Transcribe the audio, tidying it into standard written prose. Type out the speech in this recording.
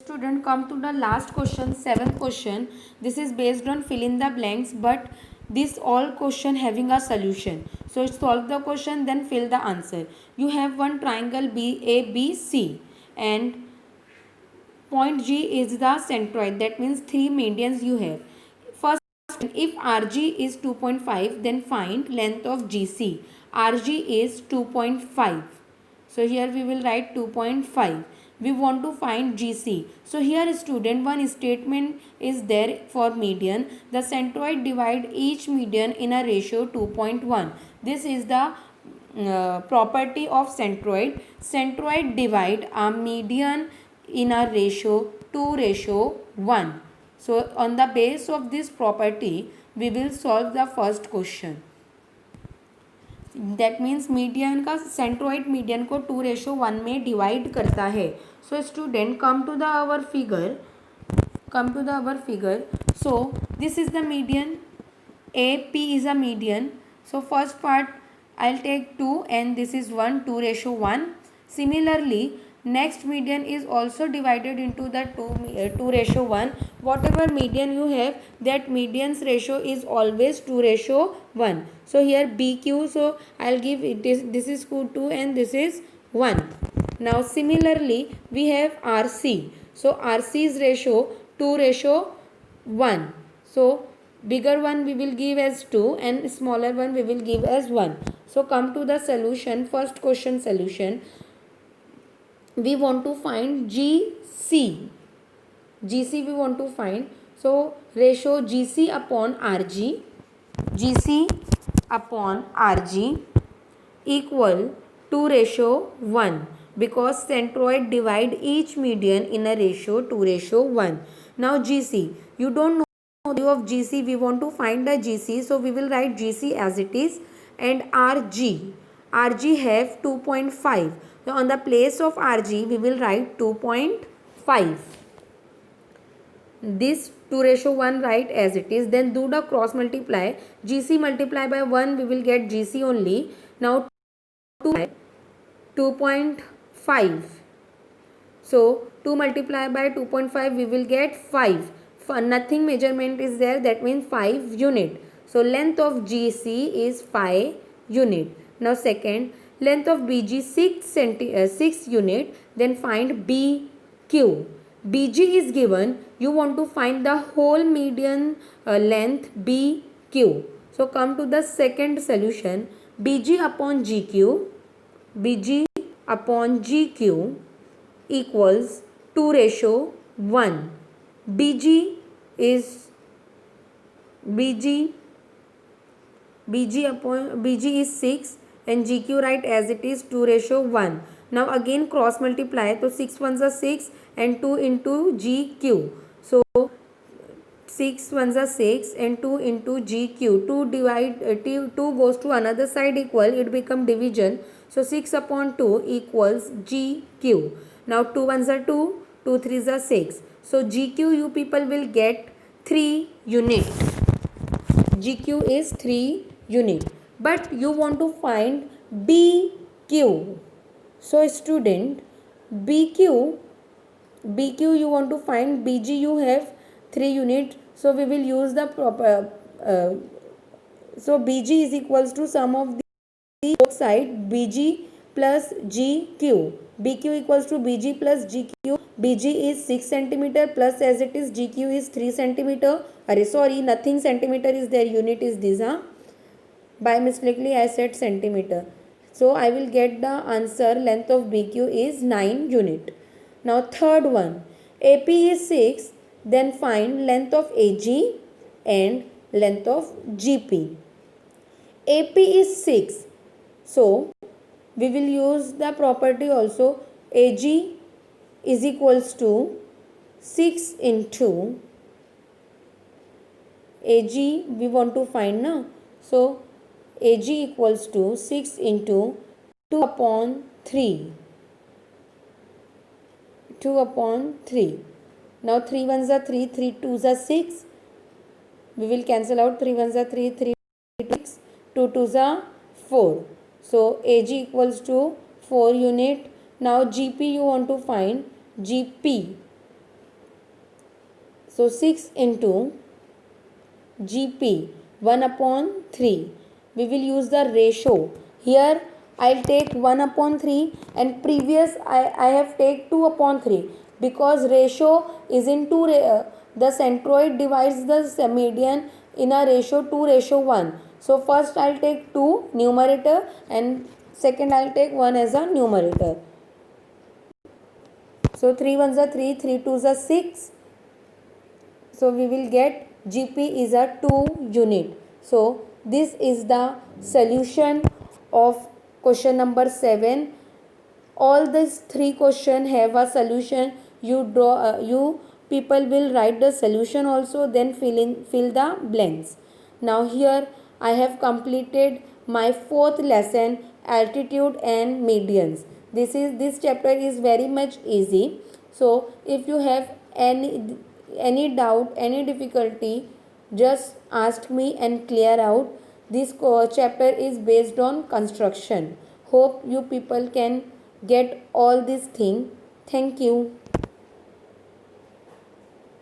Student, come to the last question, seventh question. This is based on fill in the blanks, but this all question having a solution. So solve the question, then fill the answer. You have one triangle BABC, and point G is the centroid. That means three medians you have. First, if RG is 2.5, then find length of GC. RG is 2.5. So here we will write 2.5. We want to find GC. So here student, one statement is there for median. The centroid divide each median in a ratio 2.1. This is the property of centroid. Centroid divide a median in a ratio 2:1. So on the base of this property, we will solve the first question. That means median का centroid median को 2:1 में divide करता है. So student, come to the our figure. So this is the median. A P is a median. So first part I'll take 2 and this is 1, 2:1. Similarly, next median is also divided into the 2:1. Whatever median you have, that median's ratio is always 2:1. So here BQ, so I'll give it this is 2 and this is 1. Now similarly we have RC. So RC's ratio 2:1. So bigger one we will give as 2 and smaller one we will give as 1. So come to the solution. First question solution. We want to find GC. GC we want to find. So ratio GC upon RG. GC upon RG equal 2:1 because centroid divide each median in a ratio 2:1. Now GC. You don't know the value of GC. We want to find the GC. So we will write GC as it is. And RG have 2.5. So on the place of RG we will write 2.5. This 2:1 write as it is. Then do the cross multiply. GC multiply by 1 we will get GC only. Now 2.5. So 2 multiply by 2.5 we will get 5. For nothing measurement is there, that means 5 unit. So length of GC is 5 unit. Now second, length of BG 6 unit. Then find BQ. BG is given. You want to find the whole median length BQ. So come to the second solution. BG upon GQ. BG upon GQ equals 2:1. BG is BG is 6 and GQ write as it is 2:1. Now again cross multiply. So 6 ones are 6 and 2 into GQ. So 6 ones are 6 and 2 into GQ. 2 goes to another side equal. It become division. So 6 upon 2 equals GQ. Now 2 ones are 2. 2 threes are 6. So GQ you people will get 3 unit. GQ is 3 unit. But you want to find BQ. So student, BQ you want to find. BG you have 3 unit. So we will use the proper. So BG is equals to sum of the both side BG plus GQ. BQ equals to BG plus GQ. BG is 6 centimeter plus as it is GQ is 3 centimeter. Sorry, nothing centimeter is there. Unit is this. By mistakenly I said centimeter. So I will get the answer. Length of BQ is 9 unit. Now third one. AP is 6. Then find length of AG and length of GP. AP is 6. So we will use the property also. AG is equals to 6 into AG we want to find now. So AG equals to 6 into 2 upon 3. 2 upon 3. Now 3 ones are 3, 3 twos are 6. We will cancel out. 3 ones are 3, 3 6, 2 twos are 4. So AG equals to 4 unit. Now GP you want to find. GP So 6 into GP 1 upon 3. We will use the ratio. Here I'll take 1 upon 3 and previous I have take 2 upon 3 because ratio is in 2. The centroid divides the median in a ratio 2:1. So first I'll take 2 numerator and second I'll take 1 as a numerator. So 3 ones are 3, 3 twos are 6. So we will get GP is a 2 unit. So this is the solution of question number 7. All these 3 questions have a solution. You people will write the solution also, then fill the blanks. Now here I have completed my 4th lesson, altitude and medians. This chapter is very much easy. So if you have any doubt, any difficulty, just ask me and clear out. This chapter is based on construction. Hope you people can get all these things. Thank you.